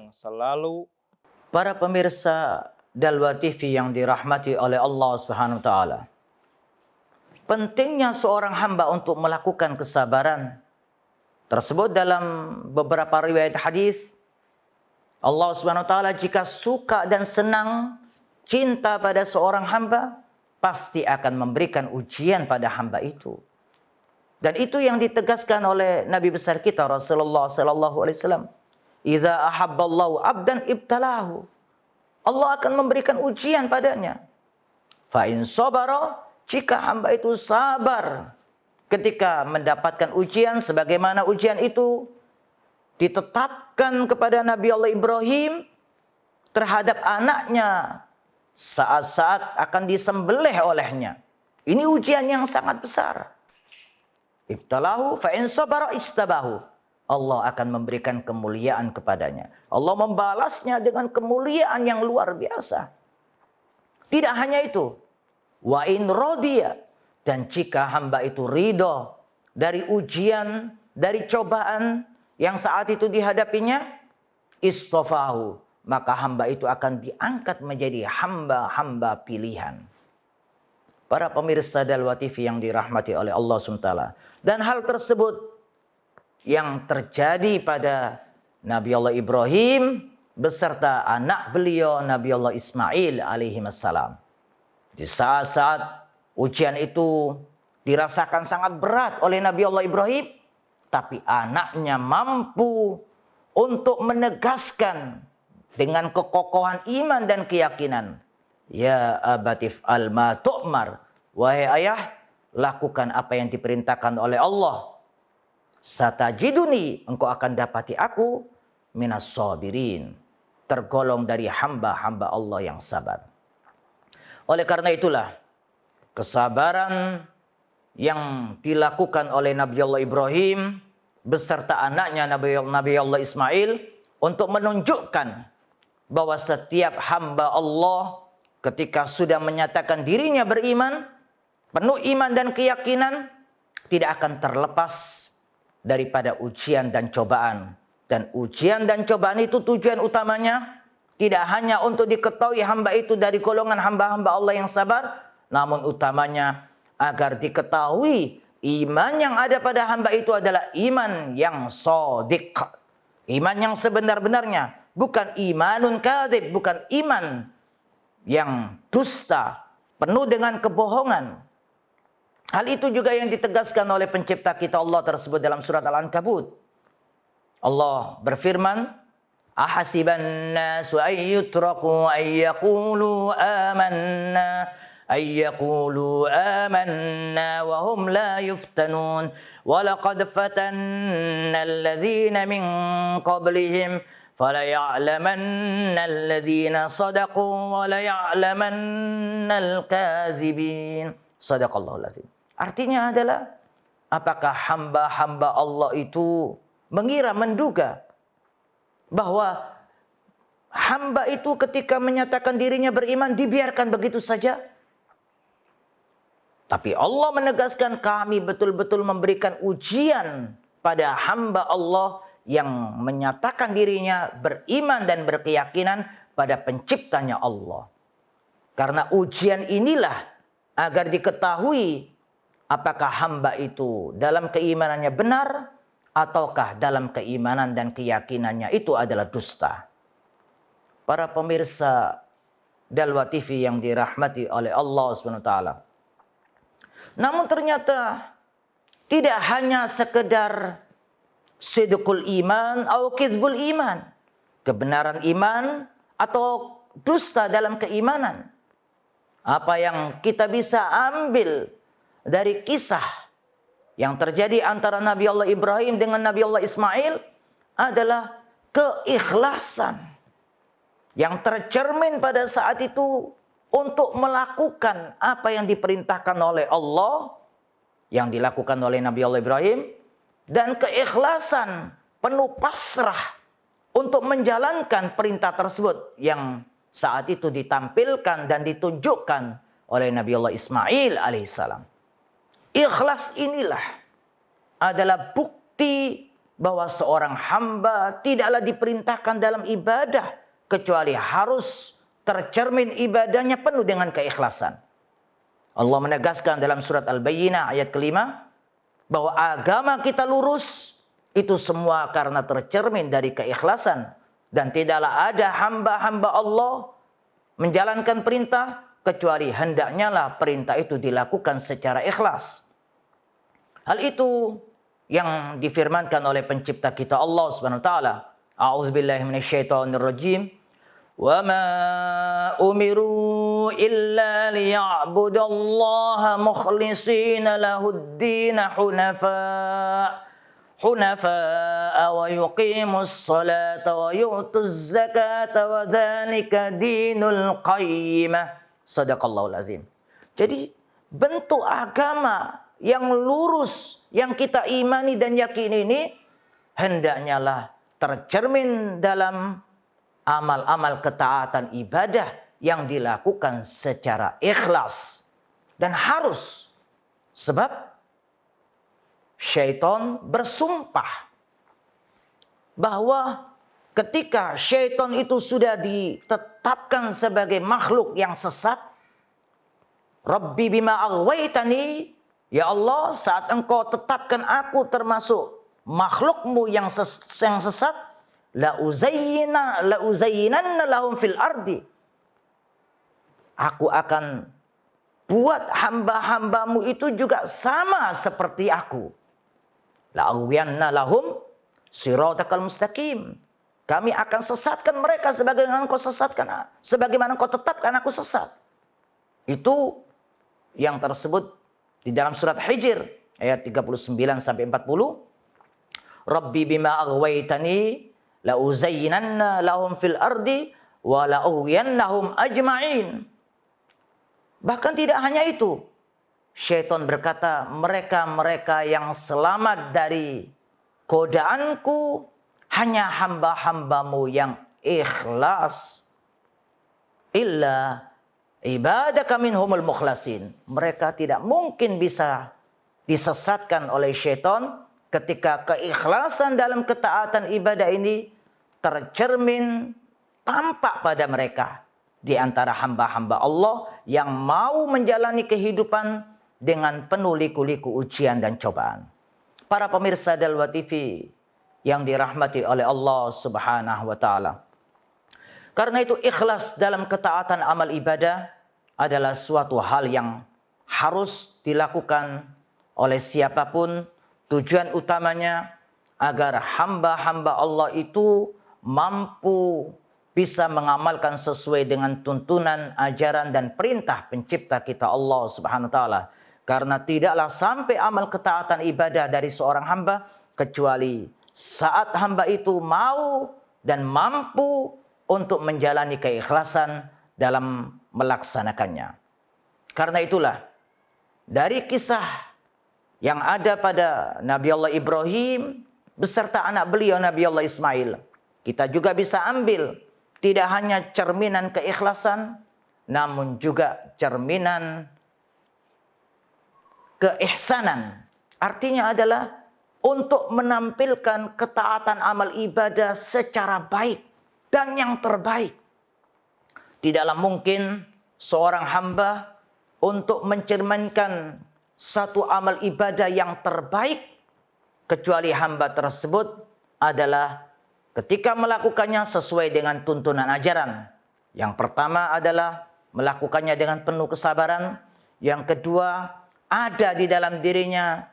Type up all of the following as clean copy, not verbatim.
yang selalu. Para pemirsa Dalwa TV yang dirahmati oleh Allah Subhanahu wa taala. Pentingnya seorang hamba untuk melakukan kesabaran tersebut dalam beberapa riwayat hadis. Allah Subhanahu wa taala jika suka dan senang, cinta pada seorang hamba, pasti akan memberikan ujian pada hamba itu. Dan itu yang ditegaskan oleh Nabi besar kita Rasulullah sallallahu alaihi wasallam. Idza ahabballahu 'abdan ibtalahu. Allah akan memberikan ujian padanya. Fa in sabara, jika hamba itu sabar ketika mendapatkan ujian, sebagaimana ujian itu ditetapkan kepada Nabi Allah Ibrahim terhadap anaknya saat-saat akan disembelih olehnya. Ini ujian yang sangat besar. Ibtalahu fa in sabara istabahu. Allah akan memberikan kemuliaan kepadanya. Allah membalasnya dengan kemuliaan yang luar biasa. Tidak hanya itu. Wa in rodiya. Dan jika hamba itu ridho dari ujian, dari cobaan yang saat itu dihadapinya, istofahu. Maka hamba itu akan diangkat menjadi hamba-hamba pilihan. Para pemirsa Dalwa TV yang dirahmati oleh Allah SWT. Dan hal tersebut yang terjadi pada Nabi Allah Ibrahim beserta anak beliau Nabi Allah Ismail alaihi wassalam. Di saat-saat ujian itu dirasakan sangat berat oleh Nabi Allah Ibrahim, tapi anaknya mampu untuk menegaskan dengan kekokohan iman dan keyakinan. Ya abatif alma tu'mar. Wahai ayah, lakukan apa yang diperintahkan oleh Allah. Satajiduni, engkau akan dapati aku minas sabirin, tergolong dari hamba-hamba Allah yang sabar. Oleh karena itulah kesabaran yang dilakukan oleh Nabi Allah Ibrahim beserta anaknya Nabi Allah Ismail untuk menunjukkan bahwa setiap hamba Allah ketika sudah menyatakan dirinya beriman, penuh iman dan keyakinan, tidak akan terlepas daripada ujian dan cobaan. Dan ujian dan cobaan itu tujuan utamanya tidak hanya untuk diketahui hamba itu dari golongan hamba-hamba Allah yang sabar, namun utamanya agar diketahui iman yang ada pada hamba itu adalah iman yang shadiq. Iman yang sebenar-benarnya, bukan imanun kadzib, bukan iman yang dusta, penuh dengan kebohongan. Hal itu juga yang ditegaskan oleh pencipta kita Allah tersebut dalam surat Al-Ankabut. Allah berfirman, ahasiban nasu ayyutraku ayyaqulu amanna wa hum la yuftanun wa laqad fatanna alladhina min qablihim falaya'lamanna alladhina sadaqu wa laya'lamanna al-kadzibin. Shadaqallahul azim. Artinya adalah, apakah hamba-hamba Allah itu menduga bahwa hamba itu ketika menyatakan dirinya beriman dibiarkan begitu saja? Tapi Allah menegaskan, kami betul-betul memberikan ujian pada hamba Allah yang menyatakan dirinya beriman dan berkeyakinan pada penciptanya Allah. Karena ujian inilah agar diketahui apakah hamba itu dalam keimanannya benar ataukah dalam keimanan dan keyakinannya itu adalah dusta. Para pemirsa Dalwa TV yang dirahmati oleh Allah SWT. Namun ternyata tidak hanya sekedar sidqul iman atau kizbul iman, kebenaran iman atau dusta dalam keimanan. Apa yang kita bisa ambil dari kisah yang terjadi antara Nabi Allah Ibrahim dengan Nabi Allah Ismail adalah keikhlasan yang tercermin pada saat itu untuk melakukan apa yang diperintahkan oleh Allah, yang dilakukan oleh Nabi Allah Ibrahim, dan keikhlasan penuh pasrah untuk menjalankan perintah tersebut yang saat itu ditampilkan dan ditunjukkan oleh Nabi Allah Ismail alaihissalam. Ikhlas inilah adalah bukti bahwa seorang hamba tidaklah diperintahkan dalam ibadah kecuali harus tercermin ibadahnya penuh dengan keikhlasan. Allah menegaskan dalam surat Al-Bayyinah ayat kelima bahwa agama kita lurus itu semua karena tercermin dari keikhlasan, dan tidaklah ada hamba-hamba Allah menjalankan perintah kecuali hendaknya lah perintah itu dilakukan secara ikhlas. Hal itu yang difirmankan oleh pencipta kita Allah Subhanahu wa taala. A'udzubillahi minasyaitonirrajim. Wa ma umiru illa liya'budallaha mukhlishina lahud-din hunafa wa yuqimus salata wa yu'tuz zakata wa dzalika dinul qayyimah. Shadaqallahul azim. Jadi bentuk agama yang lurus yang kita imani dan yakini ini hendaknya lah tercermin dalam amal-amal ketaatan ibadah yang dilakukan secara ikhlas dan harus, sebab syaitan bersumpah bahwa ketika syaitan itu sudah ditetapkan sebagai makhluk yang sesat, Rabbi bima aghwaytani, ya Allah, saat engkau tetapkan aku termasuk makhlukmu yang sesat, la uzayyinanna lahum fil ardi, aku akan buat hamba-hambamu itu juga sama seperti aku. La aghwiyanna lahum siratakal mustaqim, kami akan sesatkan mereka sebagaimana engkau sesatkan, sebagaimana engkau tetapkan aku sesat. Itu yang tersebut di dalam surat Hijr ayat 39 sampai 40. Rabbi bima aghwaytani la uzayyinanna lahum fil ardi wa la ughwiyannahum ajma'in. Bahkan tidak hanya itu, syaitan berkata, mereka-mereka yang selamat dari godaanku hanya hamba-hambamu yang ikhlas, illa ibadaka minhumul mukhlasin. Mereka tidak mungkin bisa disesatkan oleh syaitan ketika keikhlasan dalam ketaatan ibadah ini tercermin tampak pada mereka di antara hamba-hamba Allah yang mau menjalani kehidupan dengan penuh liku-liku ujian dan cobaan. Para pemirsa Dalwa TV yang dirahmati oleh Allah Subhanahu wa taala, karena itu ikhlas dalam ketaatan amal ibadah adalah suatu hal yang harus dilakukan oleh siapapun. Tujuan utamanya agar hamba-hamba Allah itu mampu bisa mengamalkan sesuai dengan tuntunan, ajaran dan perintah pencipta kita Allah Subhanahu wa taala. Karena tidaklah sampai amal ketaatan ibadah dari seorang hamba kecuali saat hamba itu mau dan mampu untuk menjalani keikhlasan dalam melaksanakannya. Karena itulah dari kisah yang ada pada Nabi Allah Ibrahim beserta anak beliau Nabi Allah Ismail, kita juga bisa ambil tidak hanya cerminan keikhlasan, namun juga cerminan keihsanan. Artinya adalah untuk menampilkan ketaatan amal ibadah secara baik dan yang terbaik. Tidaklah mungkin seorang hamba untuk mencerminkan satu amal ibadah yang terbaik kecuali hamba tersebut adalah ketika melakukannya sesuai dengan tuntunan ajaran. Yang pertama adalah melakukannya dengan penuh kesabaran. Yang kedua, ada di dalam dirinya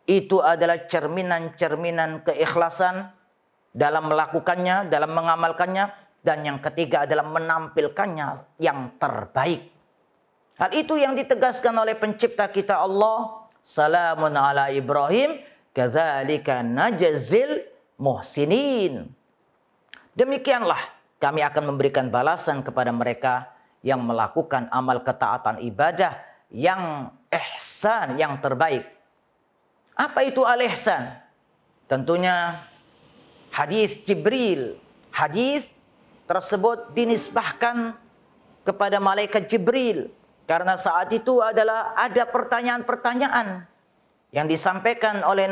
itu adalah cerminan-cerminan keikhlasan dalam melakukannya, dalam mengamalkannya. Dan yang ketiga adalah menampilkannya yang terbaik. Hal itu yang ditegaskan oleh pencipta kita Allah. Salamun ala Ibrahim, kadzalika najzil muhsinin. Demikianlah kami akan memberikan balasan kepada mereka yang melakukan amal ketaatan ibadah yang ihsan, yang terbaik. Apa itu al-ihsan? Tentunya hadis Jibril. Hadis tersebut dinisbahkan kepada malaikat Jibril. Karena saat itu adalah ada pertanyaan-pertanyaan yang disampaikan oleh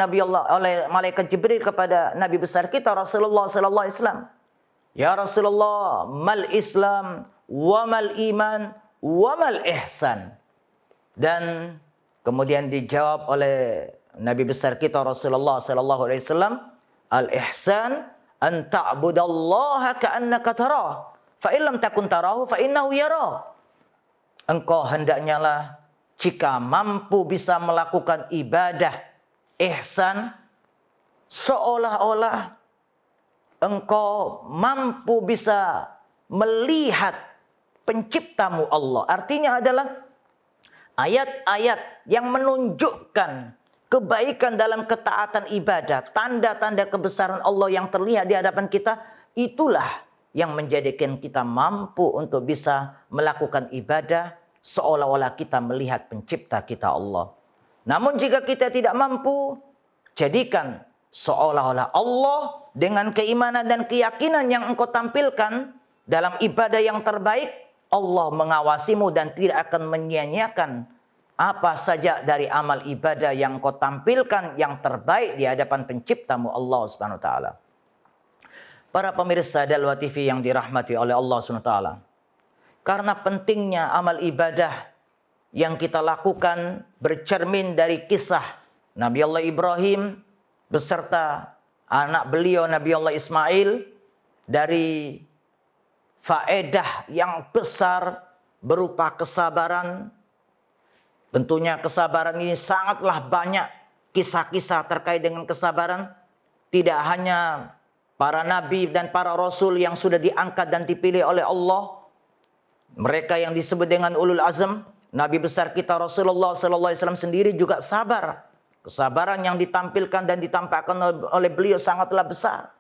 oleh malaikat Jibril kepada Nabi besar kita Rasulullah sallallahu alaihi wasallam. Ya Rasulullah, mal Islam wa mal iman wa mal ihsan. Dan kemudian dijawab oleh Nabi besar kita Rasulullah sallallahu alaihi wasallam, al ihsan an ta'budallaha ka'annaka tarah, fa illam takun tarahu fa innahu yara. Engkau hendaknya lah jika mampu bisa melakukan ibadah ihsan seolah-olah engkau mampu bisa melihat penciptamu Allah. Artinya adalah ayat-ayat yang menunjukkan kebaikan dalam ketaatan ibadah, tanda-tanda kebesaran Allah yang terlihat di hadapan kita, itulah yang menjadikan kita mampu untuk bisa melakukan ibadah seolah-olah kita melihat pencipta kita Allah. Namun jika kita tidak mampu, jadikan seolah-olah Allah dengan keimanan dan keyakinan yang engkau tampilkan dalam ibadah yang terbaik, Allah mengawasimu dan tidak akan menyia-nyiakan apa saja dari amal ibadah yang engkau tampilkan yang terbaik di hadapan penciptamu Allah Subhanahu wa taala. Para pemirsa Dalwa TV yang dirahmati oleh Allah SWT. Karena pentingnya amal ibadah yang kita lakukan bercermin dari kisah Nabi Allah Ibrahim beserta anak beliau Nabi Allah Ismail, dari faedah yang besar berupa kesabaran. Tentunya kesabaran ini sangatlah banyak kisah-kisah terkait dengan kesabaran. Tidak hanya para nabi dan para rasul yang sudah diangkat dan dipilih oleh Allah, mereka yang disebut dengan ulul azm, Nabi besar kita Rasulullah sallallahu alaihi wasallam sendiri juga sabar. Kesabaran yang ditampilkan dan ditampakkan oleh beliau sangatlah besar.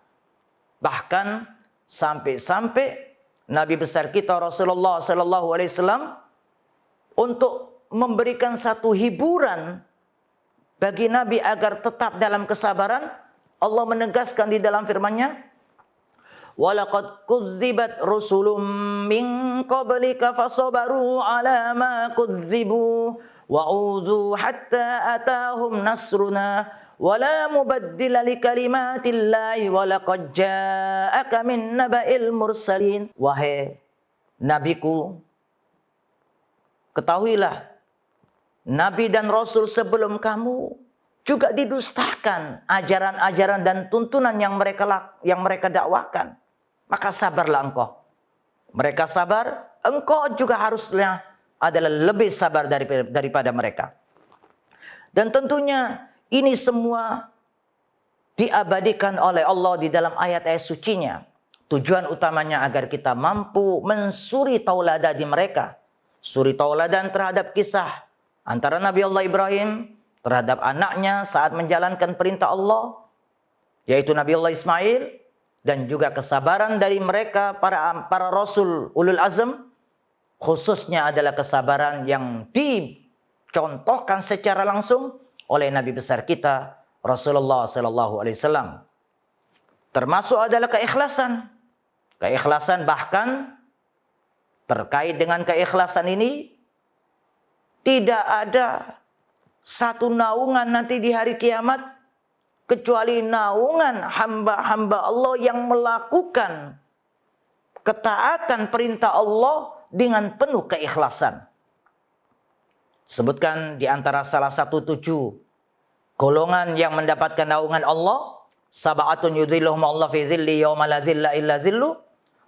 Bahkan sampai-sampai Nabi besar kita Rasulullah sallallahu alaihi wasallam untuk memberikan satu hiburan bagi Nabi agar tetap dalam kesabaran, Allah menegaskan di dalam firman-Nya, "Walaqad kudzibat rusulun min qablika fasabaru ala ma kudzibu wa udzu hatta atahum nasruna wa la mubaddila likalimatillah wa laqad ja'aka min naba'il mursalin." Wahai nabiku, ketahuilah nabi dan rasul sebelum kamu juga didustakan ajaran-ajaran dan tuntunan yang mereka dakwakan. Maka sabarlah engkau. Mereka sabar, engkau juga harusnya adalah lebih sabar daripada mereka. Dan tentunya ini semua diabadikan oleh Allah di dalam ayat-ayat sucinya. Tujuan utamanya agar kita mampu mensuri tauladan di mereka. Suri tauladan terhadap kisah antara Nabi Allah Ibrahim terhadap anaknya saat menjalankan perintah Allah, yaitu Nabi Allah Ismail, dan juga kesabaran dari mereka para rasul ulul azm, khususnya adalah kesabaran yang dicontohkan secara langsung oleh Nabi besar kita Rasulullah sallallahu alaihi wasallam. Termasuk adalah keikhlasan. Keikhlasan, bahkan terkait dengan keikhlasan ini tidak ada satu naungan nanti di hari kiamat kecuali naungan hamba-hamba Allah yang melakukan ketaatan perintah Allah dengan penuh keikhlasan. Sebutkan di antara salah satu 7 golongan yang mendapatkan naungan Allah, sab'atun yudhilluhum Allah fi dhilli yawma la dhilla illa dhillu,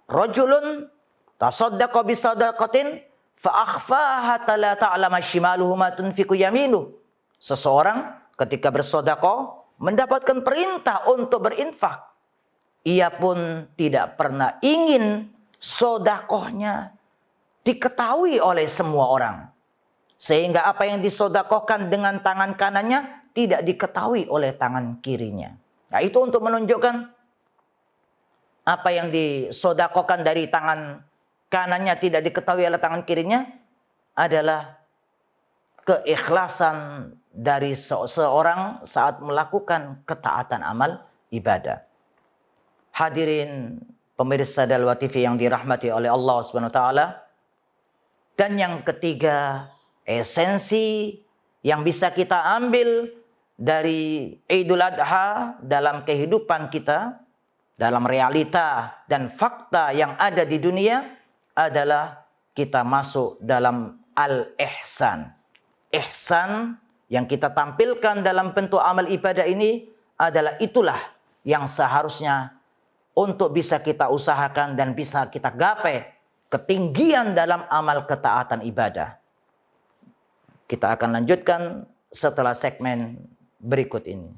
rajulun tasaddaqa bi sadaqatin fa akhfaha la ta'lama shimaluhu ma tunfiqu yaminuh. Seseorang ketika bersedekah mendapatkan perintah untuk berinfak, ia pun tidak pernah ingin sedekahnya diketahui oleh semua orang, sehingga apa yang disedekahkan dengan tangan kanannya tidak diketahui oleh tangan kirinya. Nah, itu untuk menunjukkan apa yang disedekahkan dari tangan kanannya tidak diketahui oleh tangan kirinya adalah keikhlasan dari seseorang saat melakukan ketaatan amal ibadah. Hadirin pemirsa Dalwa TV yang dirahmati oleh Allah Subhanahu wa taala. Dan yang ketiga, esensi yang bisa kita ambil dari Idul Adha dalam kehidupan kita, dalam realita dan fakta yang ada di dunia adalah kita masuk dalam al-ihsan. Ihsan yang kita tampilkan dalam bentuk amal ibadah ini adalah itulah yang seharusnya untuk bisa kita usahakan dan bisa kita gapai ketinggian dalam amal ketaatan ibadah. Kita akan lanjutkan setelah segmen berikut ini.